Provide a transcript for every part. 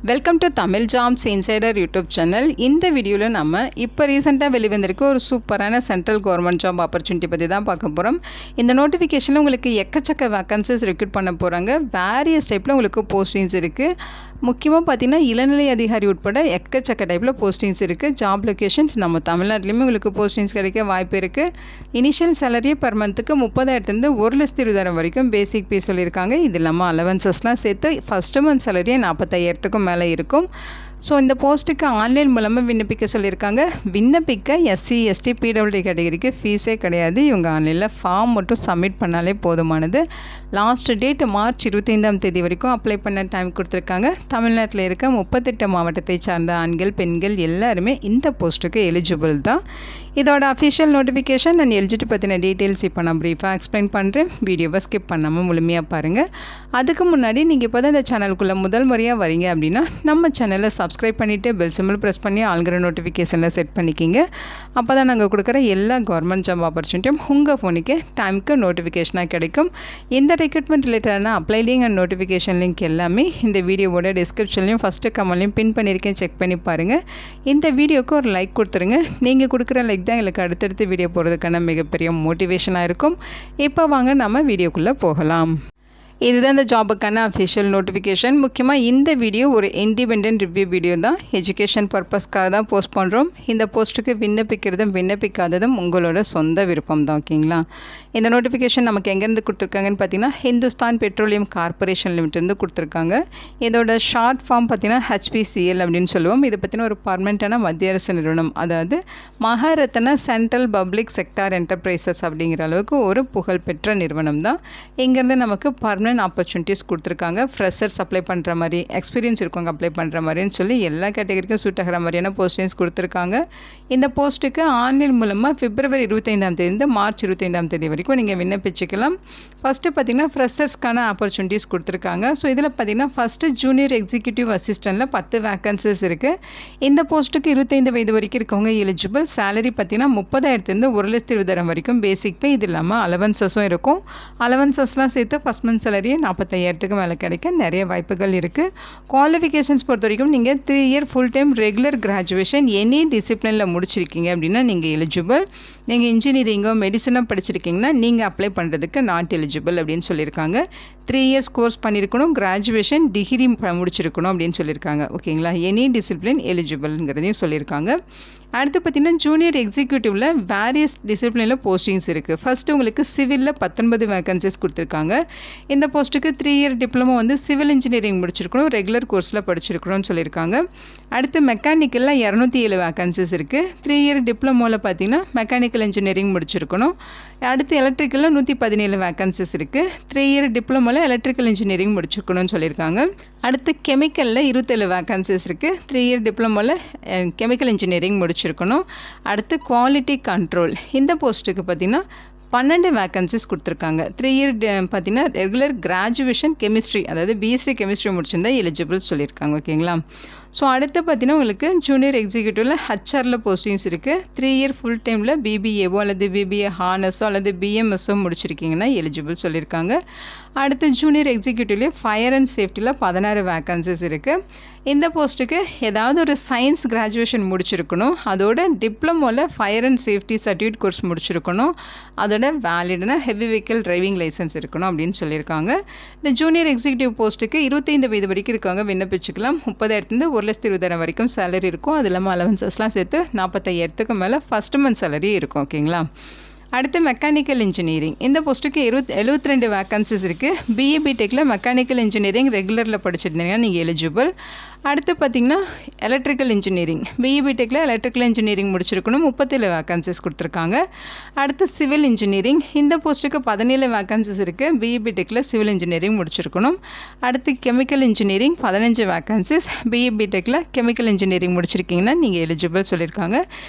Welcome to Tamil jobs insider YouTube channel. இந்த வீடியோவில் நம்ம இப்போ ரீசெண்டாக வெளிவந்திருக்க ஒரு சூப்பரான சென்ட்ரல் கவர்மெண்ட் ஜாப் ஆப்பர்ச்சுனிட்டி பற்றி தான் பார்க்க போகிறோம். இந்த நோட்டிஃபிகேஷனில் உங்களுக்கு எக்கச்சக்க வேக்கன்சிஸ் ரெக்ரூட் பண்ண போகிறாங்க. வேரியஸ் டைப்பில் உங்களுக்கு போஸ்டிங்ஸ் இருக்குது. முக்கியமாக பார்த்திங்கன்னா இளநிலை அதிகாரி உட்பட எக்கச்சக்க டைப்பில் போஸ்டிங்ஸ் இருக்குது. ஜாப் லொக்கேஷன்ஸ் நம்ம தமிழ்நாட்டிலையுமே உங்களுக்கு போஸ்டிங்ஸ் கிடைக்க வாய்ப்பு இருக்குது. இனிஷியல் சேலரி பர் மந்த்துக்கு 30,000 1,20,000 வரைக்கும் பேசிக் பே சொல்லியிருக்காங்க. இது இல்லாமல் அலவன்சஸ்லாம் சேர்த்து ஃபஸ்ட்டு மந்த் சேலரியே 45,000க்கும் மேலே இருக்கும். ஸோ இந்த போஸ்ட்டுக்கு ஆன்லைன் மூலமாக விண்ணப்பிக்க சொல்லியிருக்காங்க. விண்ணப்பிக்க எஸ்சி எஸ்டி பிடபிள்யூடி கேட்டகரிக்கு ஃபீஸே கிடையாது. இவங்க ஆன்லைனில் ஃபார்ம் மட்டும் சப்மிட் பண்ணாலே போதுமானது. லாஸ்ட் டேட் மார்ச் 25 வரைக்கும் அப்ளை பண்ண டைம் கொடுத்துருக்காங்க. தமிழ்நாட்டில் இருக்க 38 மாவட்டத்தை சார்ந்த ஆண்கள் பெண்கள் எல்லாருமே இந்த போஸ்ட்டுக்கு எலிஜிபிள் தான். இதோட அஃபிஷியல் நோட்டிஃபிகேஷன் அண்ட் எலிஜிபிலிட்டி பற்றின டீட்டெயில்ஸ் இப்போ நான் ப்ரீஃபாக எக்ஸ்பிளைன் பண்ணுறேன். வீடியோவை ஸ்கிப் பண்ணாமல் முழுமையாக பாருங்கள். அதுக்கு முன்னாடி நீங்கள் இப்போ தான் இந்த சேனலுக்குள்ளே முதல் முறையாக வரீங்க அப்படின்னா நம்ம சேனலை சப்ஸ்கிரைப் பண்ணிவிட்டு பெல் சிம்பிள் ப்ரெஸ் பண்ணி ஆல்கிற நோட்டிஃபிகேஷனில் செட் பண்ணிக்கிங்க. அப்போ தான் நாங்கள் கொடுக்குற எல்லா கவர்மெண்ட் ஜாப் ஆப்பர்ச்சுனிட்டியும் உங்கள் ஃபோனுக்கு டைமுக்கு நோட்டிஃபிகேஷனாக கிடைக்கும். இந்த ரெக்ரூட்மெண்ட் ரிலேட்டடான apply link and notification link எல்லாமே இந்த வீடியோவோட டிஸ்கிரிப்ஷன்லையும் ஃபஸ்ட்டு கமெண்ட்லையும் பின் பண்ணியிருக்கேன். செக் பண்ணி பாருங்கள். இந்த வீடியோவுக்கு ஒரு லைக் கொடுத்துருங்க. நீங்கள் கொடுக்குற லைக் தான் எங்களுக்கு அடுத்தடுத்து வீடியோ போகிறதுக்கான மிகப்பெரிய மோட்டிவேஷனாக இருக்கும். இப்போ வாங்க நம்ம வீடியோக்குள்ளே போகலாம். இதுதான் இந்த ஜாபுக்கான அஃபிஷியல் நோட்டிஃபிகேஷன். முக்கியமாக இந்த வீடியோ ஒரு இண்டிபெண்ட் ரிவ்யூ வீடியோ தான். எஜுகேஷன் பர்பஸ்க்காக தான் போஸ்ட் பண்ணுறோம். இந்த போஸ்ட்டுக்கு விண்ணப்பிக்கிறதும் விண்ணப்பிக்காததும் உங்களோட சொந்த விருப்பம் தான். ஓகேங்களா? இந்த நோட்டிஃபிகேஷன் நமக்கு எங்கேருந்து கொடுத்துருக்காங்கன்னு பார்த்தீங்கன்னா ஹிந்துஸ்தான் பெட்ரோலியம் கார்பரேஷன் லிமிட்டேருந்து கொடுத்துருக்காங்க. இதோட ஷார்ட் ஃபார்ம் பார்த்தீங்கன்னா HPCL அப்படின்னு சொல்லுவோம். இதை பற்றின ஒரு பர்மனெண்ட்டான மத்திய அரசு நிறுவனம், அதாவது Maharatna central public sector enterprises அப்படிங்கிற அளவுக்கு ஒரு புகழ்பெற்ற நிறுவனம் தான். இங்கேருந்து நமக்கு பர்மனெண்ட் ஆப்பர்ச்சுனிட்டிஸ் கொடுத்துருக்காங்க. ஃப்ரெஷர்ஸ் அப்ளை பண்ணுற மாதிரி, எக்ஸ்பீரியன்ஸ் இருக்கவங்க அப்ளை பண்ணுற மாதிரின்னு சொல்லி எல்லா கேட்டகரிக்கும் சூட் ஆகிற மாதிரியான போஸ்டிங்ஸ் கொடுத்துருக்காங்க. இந்த போஸ்ட்டுக்கு ஆன்லைன் மூலமாக பிப்ரவரி 25 மார்ச் 25 வரைக்கும் நீங்கள் விண்ணப்பிச்சுக்கலாம். ஃபஸ்ட்டு பார்த்திங்கன்னா ஃப்ரெஷர்ஸ்க்கான ஆப்பர்ச்சுனிட்டிஸ் கொடுத்துருக்காங்க. ஸோ இதில் பார்த்திங்கன்னா ஃபஸ்ட்டு ஜூனியர் எக்ஸிக்யூட்டிவ் அசிஸ்டண்ட்டில் 10 வேக்கன்சிஸ் இருக்குது. இந்த போஸ்ட்டுக்கு 25 வயது வரைக்கும் இருக்கவங்க எலிஜிபிள். சேலரி பார்த்திங்கன்னா 30,000 1,20,000 வரைக்கும் பேசிக் பே. இது இல்லாமல் அலவன்சஸும் இருக்கும். அலவன்சஸ்லாம் சேர்த்து ஃபஸ்ட் மந்த் சேலரி 45,000க்கு மேலே கிடைக்க நிறைய வாய்ப்புகள் இருக்குது. குவாலிஃபிகேஷன்ஸ் பொறுத்த வரைக்கும் நீங்கள் 3 year full time regular graduation any டிசிப்ளினில் முடிச்சிருக்கீங்க அப்படின்னா நீங்கள் எலிஜிபிள். நீங்கள் இன்ஜினியரிங்கோ மெடிசனோ படிச்சிருக்கீங்கன்னா நீங்கள் அப்ளை பண்ணுறதுக்கு நாட் எலிஜிபிள் அப்படின்னு சொல்லியிருக்காங்க. 3 இயர்ஸ் கோர்ஸ் பண்ணியிருக்கணும், கிராஜுவேஷன் டிகிரி முடிச்சிருக்கணும் அப்படின்னு சொல்லியிருக்காங்க. ஓகேங்களா? எனி டிசிப்ளின் எலிஜிபிள்ங்கிறதையும் சொல்லியிருக்காங்க. அடுத்து பார்த்திங்கன்னா ஜூனியர் எக்ஸிக்யூட்டிவில் வேரியஸ் டிசிப்ளினில் போஸ்டிங்ஸ் இருக்குது. ஃபஸ்ட்டு உங்களுக்கு சிவிலில் 19 வேக்கன்சிஸ் கொடுத்துருக்காங்க. இந்த போஸ்ட்டுக்கு 3 இயர் டிப்ளமோ சிவில் இன்ஜினியரிங் முடிச்சிருக்கணும், ரெகுலர் கோர்ஸில் படிச்சிருக்கணும்னு சொல்லியிருக்காங்க. அடுத்து மெக்கானிக்கலில் 207 வேக்கன்சிஸ் இருக்குது. 3 இயர் டிப்ளமோவில் பார்த்திங்கன்னா மெக்கானிக்கல் இன்ஜினியரிங் முடிச்சிருக்கணும். அடுத்து எலக்ட்ரிக்கலில் 117 வேக்கன்சிஸ் இருக்குது. 3 இயர் டிப்ளமோவில் எலக்ட்ரிக்கல் இன்ஜினியரிங் முடிச்சிருக்கணும்னு சொல்லியிருக்காங்க. அடுத்து கெமிக்கலில் 27 வேக்கன்சிஸ் இருக்குது. 3 இயர் டிப்ளமோவில் கெமிக்கல் இன்ஜினியரிங் முடிச்சிருக்கணும். அடுத்து குவாலிட்டி கண்ட்ரோல், இந்த போஸ்ட்டுக்கு பார்த்திங்கன்னா 12 வேக்கன்சிஸ் கொடுத்துருக்காங்க. 3 இயர் பார்த்திங்கன்னா ரெகுலர் கிராஜுவேஷன் கெமிஸ்ட்ரி, அதாவது பிஎஸ்சி கெமிஸ்ட்ரி முடிச்சிருந்தா எலிஜிபிள் சொல்லியிருக்காங்க. ஓகேங்களா? ஸோ அடுத்து பார்த்திங்கன்னா உங்களுக்கு ஜூனியர் எக்ஸிக்யூட்டிவில் ஹச்ஆரில் போஸ்டிங்ஸ் இருக்குது. 3 இயர் ஃபுல் டைமில் பிபிஏவோ அல்லது பிபிஏ ஹானஸோ அல்லது பிஎம்எஸ்ஸோ முடிச்சிருக்கீங்கன்னா எலிஜிபிள் சொல்லியிருக்காங்க. அடுத்து ஜூனியர் எக்ஸிக்யூட்டிவ்லேயே ஃபயர் அண்ட் சேஃப்டியில் 16 வேக்கன்சிஸ் இருக்குது. இந்த போஸ்ட்டுக்கு ஏதாவது ஒரு சயின்ஸ் கிராஜுவேஷன் முடிச்சிருக்கணும். அதோட டிப்ளமோவில் fire and safety certificate course முடிச்சிருக்கணும். அதோட வேலிடான ஹெவி வெஹிக்கிள் டிரைவிங் லைசன்ஸ் இருக்கணும் அப்படின்னு சொல்லியிருக்காங்க. இந்த ஜூனியர் எக்ஸிக்யூட்டிவ் போஸ்ட்டுக்கு 25 வயது வரைக்கும் இருக்கவங்க விண்ணப்பிச்சுக்கலாம். 30,000 1,20,000 வரைக்கும் சேலரி இருக்கும். அது இல்லாமல் அலவன்சஸ்லாம் சேர்த்து 45,000க்கு மேலே ஃபஸ்ட் மந்த் சேலரி இருக்கும். ஓகேங்களா? அடுத்து மெக்கானிக்கல் இன்ஜினியரிங், இந்த போஸ்ட்டுக்கு 72 வேக்கன்சிஸ் இருக்குது. பிஏ பிடெக்கில் மெக்கானிக்கல் இன்ஜினியரிங் ரெகுலரில் படிச்சிருந்தீங்கன்னா நீங்கள் எலிஜிபிள். அடுத்து பார்த்திங்கன்னா எலக்ட்ரிக்கல் இன்ஜினியரிங், பிஏ பிடெக்கில் எலக்ட்ரிக்கல் இன்ஜினியரிங் முடிச்சிருக்கணும். 37 வேக்கன்சிஸ் கொடுத்துருக்காங்க. அடுத்து சிவில் இன்ஜினியரிங், இந்த போஸ்ட்டுக்கு 17 வேக்கன்சிஸ் இருக்குது. பிஏ பிடெக்கில் சிவில் இன்ஜினியரிங் முடிச்சிருக்கணும். அடுத்து கெமிக்கல் இன்ஜினியரிங் 15 வேக்கன்சிஸ். பிஏ பிடெக்கில் கெமிக்கல் இன்ஜினியரிங் முடிச்சிருக்கீங்கன்னா நீங்கள் எலிஜிபிள் சொல்லியிருக்காங்க.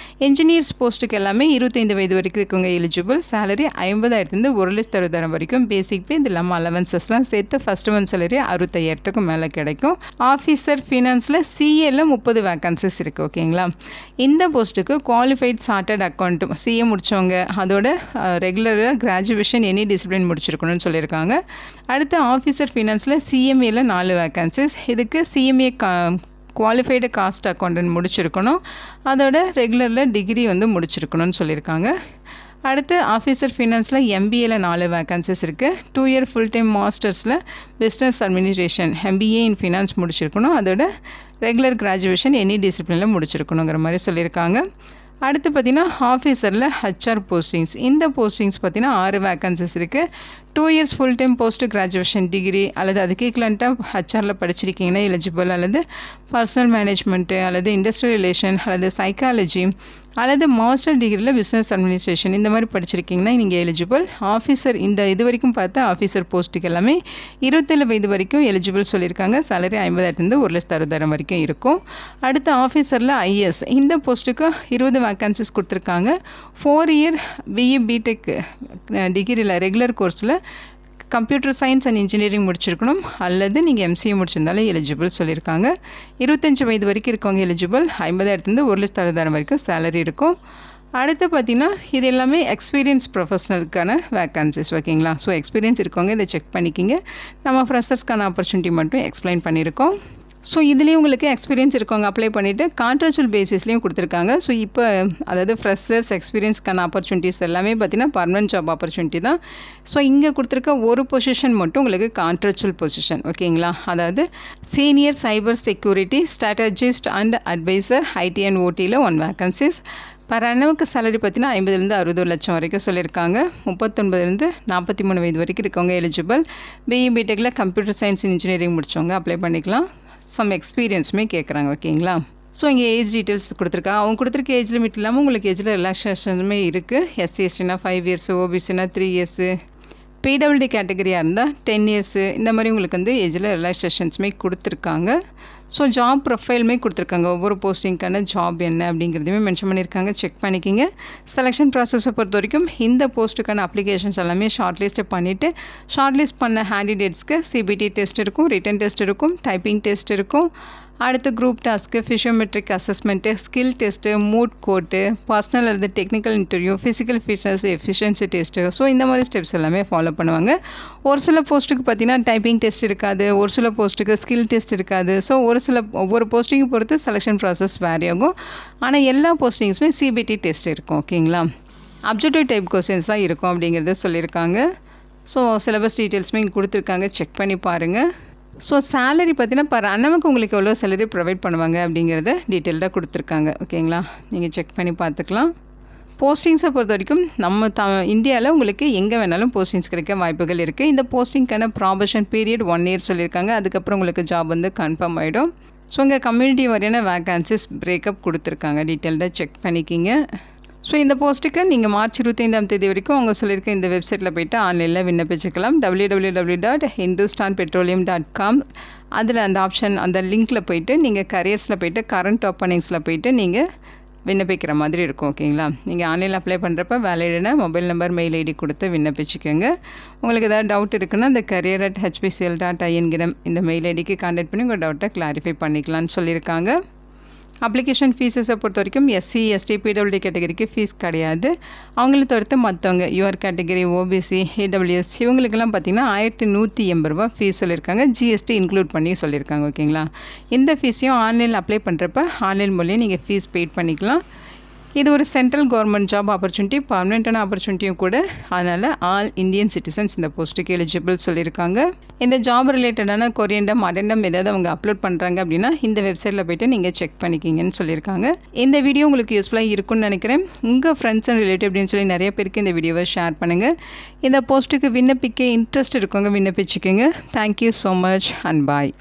இன்ஜினியர்ஸ் போஸ்ட்டுக்கு எல்லாமே 25 வயது வரைக்கும் இருக்கவங்க எலிஜிபிள். சேலரி 50,000 1,60,000 வரைக்கும் பேசிக் பே. இது இல்லாமல் அலவன்சஸ்லாம் சேர்த்து ஃபஸ்ட் மந்த் சேலரி 65,000 மேலே கிடைக்கும். ஆஃபீஸர் ஃபினான்ஸில் சிஏல 30 வேக்கன்சிஸ் இருக்குது. ஓகேங்களா. இந்த போஸ்ட்டுக்கு குவாலிஃபைட் சார்ட்டர்ட் அக்கௌண்ட் சிஏ முடித்தவங்க, அதோட ரெகுலராக கிராஜுவேஷன் எனி டிசிப்ளின் முடிச்சிருக்கணும்னு சொல்லியிருக்காங்க. அடுத்து ஆஃபீஸர் ஃபினான்ஸில் சிஎம்ஏல 4 வேக்கன்சிஸ். இதுக்கு சிஎம்ஏ குவாலிஃபைடு காஸ்ட் அக்கௌண்டன்ட் முடிச்சிருக்கணும், அதோட ரெகுலரில் டிகிரி முடிச்சிருக்கணும்னு சொல்லியிருக்காங்க. அடுத்து ஆஃபீஸர் ஃபினான்ஸில் எம்பிஏல 4 வேக்கன்சிஸ் இருக்குது. 2 இயர் ஃபுல் டைம் மாஸ்டர்ஸில் business administration MBA in finance முடிச்சிருக்கணும், அதோட ரெகுலர் கிராஜுவேஷன் எனி டிசிப்ளினில் முடிச்சிருக்கணுங்கிற மாதிரி சொல்லியிருக்காங்க. அடுத்து பார்த்திங்கன்னா ஆஃபீஸரில் ஹெச்ஆர் போஸ்டிங்ஸ். இந்த போஸ்டிங்ஸ் பார்த்திங்கன்னா 6 வேக்கன்சிஸ் இருக்குது. 2 years full time post graduation degree அல்லது அதுக்கு ஈக்குவலண்ட்டாக ஹெச்ஆரில் படிச்சிருக்கீங்கன்னா எலிஜிபிள், அல்லது பர்சனல் மேனேஜ்மெண்ட்டு அல்லது இண்டஸ்ட்ரியல் ரிலேஷன் அல்லது சைக்காலஜி அல்லது மாஸ்டர் டிகிரியில் பிஸ்னஸ் அட்மினிஸ்ட்ரேஷன் இந்த மாதிரி படிச்சிருக்கீங்கன்னா நீங்கள் எலிஜிபிள். ஆஃபீஸர் இந்த இது வரைக்கும் பார்த்தா ஆஃபீஸர் போஸ்ட்டுக்கு எல்லாமே 27 வயது வரைக்கும் எலிஜிபிள் சொல்லியிருக்காங்க. சேலரி 50,000 1,60,000 வரைக்கும் இருக்கும். அடுத்து ஆஃபீஸரில் ஐஎஸ் இந்த போஸ்ட்டுக்கு 20 வேக்கன்சிஸ் கொடுத்துருக்காங்க. 4 இயர் பிஇ பிடெக் டிகிரியில் ரெகுலர் கோர்ஸில் கம்ப்யூட்டர் சயின்ஸ் அண்ட் இன்ஜினியரிங் முடிச்சிருக்கணும், அல்லது நீங்கள் எம்சிஏ முடிச்சிருந்தாலும் எலிஜிபிள் சொல்லியிருக்காங்க. 25 வயது வரைக்கும் இருக்கவங்க எலிஜிபிள். 50,000 1,60,000 வரைக்கும் சேலரி இருக்கும். அடுத்து பார்த்திங்கன்னா இது எல்லாமே எக்ஸ்பீரியன்ஸ் ப்ரொஃபஷனலுக்கான வேக்கன்சிஸ். ஓகேங்களா. ஸோ எக்ஸ்பீரியன்ஸ் இருக்கவங்க இதை செக் பண்ணிக்கிங்க. நம்ம ஃப்ரெஷர்ஸ்க்கான ஆப்பர்ச்சுனிட்டி மட்டும் எக்ஸ்பிளைன் பண்ணியிருக்கோம். ஸோ இதுலேயும் உங்களுக்கு எக்ஸ்பீரியன்ஸ் இருக்கவங்க அப்ளை பண்ணிவிட்டு கான்ட்ராக்சுவல் பேசிஸ்லேயும் கொடுத்துருக்காங்க. ஸோ இப்போ அதாவது ஃப்ரெஷர்ஸ் எக்ஸ்பீரியன்ஸ்க்கான ஆப்பர்ச்சுனிட்டிஸ் எல்லாமே பார்த்திங்கன்னா பர்மனன்ட் ஜாப் ஆப்பர்ச்சுனிட்டி தான். ஸோ இங்கே கொடுத்துருக்க ஒரு பொசிஷன் மட்டும் உங்களுக்கு கான்ட்ராக்சுவல் பொசிஷன். ஓகேங்களா. அதாவது senior cyber security strategist and advisor IT and ஓடியில் 1 வேக்கன்சிஸ். பர் அன்னவுக்கு சேலரி பார்த்தீங்கன்னா 50,000 60 வரைக்கும் சொல்லியிருக்காங்க. 39 43 வயது வரைக்கும் இருக்கவங்க எலிஜிபிள். பிஇ பிடெக்கில் கம்ப்யூட்டர் சயின்ஸ் இன்ஜினியரிங் முடித்தவங்க அப்ளை பண்ணிக்கலாம். சம் எக்ஸ்பீரியன்ஸுமே கேட்குறாங்க. ஓகேங்களா. ஸோ இங்கே ஏஜ் டீட்டெயில்ஸ் கொடுத்துருக்காங்க. அவங்க கொடுத்துருக்க ஏஜ் லிமிட் இல்லாமல் உங்களுக்கு ஏஜில் ரிலாக்ஸேஷனுமே இருக்குது. எஸ்சி எஸ்டினா 5 இயர்ஸு, ஓபிசினா 3 இயர்ஸு, பிடபிள்யூடி கேட்டகரியாக இருந்தால் 10 இயர்ஸு, இந்த மாதிரி உங்களுக்கு ஏஜில் ரிலாக்ஸேஷன்ஸுமே கொடுத்துருக்காங்க. ஸோ ஜாப் ப்ரொஃபைலுமே கொடுத்துருக்காங்க. ஒவ்வொரு போஸ்டிங்க்கான ஜாப் என்ன அப்படிங்கிறதுமே மென்ஷன் பண்ணியிருக்காங்க. செக் பண்ணிக்கிங்க. செலெக்ஷன் ப்ராசஸை பொறுத்த வரைக்கும் இந்த போஸ்ட்டுக்கான அப்ளிகேஷன்ஸ் எல்லாமே ஷார்ட் லிஸ்ட்டு பண்ணிவிட்டு ஷார்ட் லிஸ்ட் பண்ண கேண்டிடேட்ஸ்க்கு சிபிடி டெஸ்ட் இருக்கும், ரிட்டன் டெஸ்ட் இருக்கும், டைப்பிங் டெஸ்ட் இருக்கும். அடுத்து group task, psychometric assessment, skill test, moot court, personal அல்லது technical interview, physical fitness, efficiency test. So இந்த மாதிரி ஸ்டெப்ஸ் எல்லாமே ஃபாலோ பண்ணுவாங்க. ஒரு சில போஸ்ட்டுக்கு பார்த்திங்கன்னா டைப்பிங் டெஸ்ட் இருக்காது, ஒரு சில போஸ்ட்டுக்கு ஸ்கில் டெஸ்ட் இருக்காது. ஸோ ஒவ்வொரு போஸ்டிங்கை பொறுத்து செலெக்ஷன் ப்ராசஸ் வேரி ஆகும். ஆனால் எல்லா போஸ்டிங்ஸுமே சிபிடி டெஸ்ட் இருக்கும். ஓகேங்களா. அப்ஜெக்டிவ் டைப் கொஸ்டின்ஸ் தான் இருக்கும் அப்படிங்கிறத சொல்லியிருக்காங்க. ஸோ சிலபஸ் டீட்டெயில்ஸுமே இங்கே கொடுத்துருக்காங்க. செக் பண்ணி பாருங்கள். ஸோ சேலரி பார்த்தீங்கன்னா பர் அன்னவுக்கு உங்களுக்கு எவ்வளோ சேலரி ப்ரொவைட் பண்ணுவாங்க அப்படிங்கிறத டீட்டெயில்டாக கொடுத்துருக்காங்க. ஓகேங்களா. நீங்கள் செக் பண்ணி பார்த்துக்கலாம். போஸ்டிங்ஸை பொறுத்த வரைக்கும் நம்ம இந்தியாவில் உங்களுக்கு எங்கே வேணாலும் போஸ்டிங்ஸ் கிடைக்க வாய்ப்புகள் இருக்குது. இந்த போஸ்டிங்க்கான ப்ராபஷன் பீரியட் 1 இயர் சொல்லியிருக்காங்க. அதுக்கப்புறம் உங்களுக்கு ஜாப் கன்ஃபார்ம் ஆகிடும். ஸோ இங்கே கம்யூனிட்டி வரையான வேக்கன்சிஸ் பிரேக்கப் கொடுத்துருக்காங்க. டீட்டெயில்டாக செக் பண்ணிக்கிங்க. ஸோ இந்த போஸ்ட்டுக்கு நீங்கள் மார்ச் 25 வரைக்கும் அவங்க சொல்லியிருக்க இந்த வெப்சைட்டில் போய்ட்டு ஆன்லைனில் விண்ணப்பிச்சுக்கலாம். www.hindustan.petroleum.com. அதில் அந்த ஆப்ஷன் அந்த லிங்க்கில் போய்ட்டு நீங்கள் கரியர்ஸில் போய்ட்டு கரண்ட் ஓப்பனிங்ஸில் போய்ட்டு நீங்கள் விண்ணப்பிக்கிற மாதிரி இருக்கும். ஓகேங்களா. நீங்கள் ஆன்லைனில் அப்ளை பண்ணுறப்ப வேலிடான மொபைல் நம்பர், மெயில் ஐடி கொடுத்து விண்ணப்பிச்சுக்கோங்க. உங்களுக்கு ஏதாவது டவுட் இருக்குன்னா இந்த career@hpcl.in இந்த மெயில் ஐடிக்கு கான்டாக்ட் பண்ணி உங்கள் டவுட்டை கிளாரிஃபை பண்ணிக்கலாம்னு சொல்லியிருக்காங்க. அப்ளிகேஷன் ஃபீஸஸை பொறுத்த வரைக்கும் எஸ்சி எஸ்டி பிடபிள்யூடி கேட்டகரிக்கு ஃபீஸ் கிடையாது. அவங்கள தவிர்த்து மற்றவங்க யூஆர் கேட்டகரி, ஓபிசி, இடபிள்யூஎஸ் இவங்களுக்கெல்லாம் பார்த்திங்கன்னா 1180 ரூபா ஃபீஸ் சொல்லியிருக்காங்க. ஜிஎஸ்டி இன்க்ளூட் பண்ணி சொல்லியிருக்காங்க. ஓகேங்களா. இந்த ஃபீஸையும் ஆன்லைனில் அப்ளை பண்ணுறப்ப ஆன்லைன் மூலியம் நீங்கள் ஃபீஸ் பெய்ட் பண்ணிக்கலாம். இது ஒரு சென்ட்ரல் கவர்மெண்ட் ஜாப் ஆப்பர்ச்சுனிட்டி, பர்மனெண்ட்டான ஆப்பர்ச்சுனிட்டியும் கூட. அதனால் ஆல் இந்தியன் சிட்டிசன்ஸ் இந்த போஸ்ட்டுக்கு எலிஜிபிள் சொல்லியிருக்காங்க. இந்த ஜாப் ரிலேட்டடான கொரியண்டம் அடெண்டம் ஏதாவது அவங்க அப்லோட் பண்ணுறாங்க அப்படின்னா இந்த வெப்சைட்டில் போய்ட்டு நீங்கள் செக் பண்ணிக்கிங்கன்னு சொல்லியிருக்காங்க. இந்த வீடியோ உங்களுக்கு யூஸ்ஃபுல்லாக இருக்குன்னு நினைக்கிறேன். உங்கள் ஃப்ரெண்ட்ஸ் அண்ட் ரிலேட்டிவ் அப்படின்னு சொல்லி நிறைய பேருக்கு இந்த வீடியோவை ஷேர் பண்ணுங்கள். இந்த போஸ்ட்டுக்கு விண்ணப்பிக்க இன்ட்ரெஸ்ட் இருக்கவங்க விண்ணப்பிச்சுக்கோங்க. Thank you so much and bye.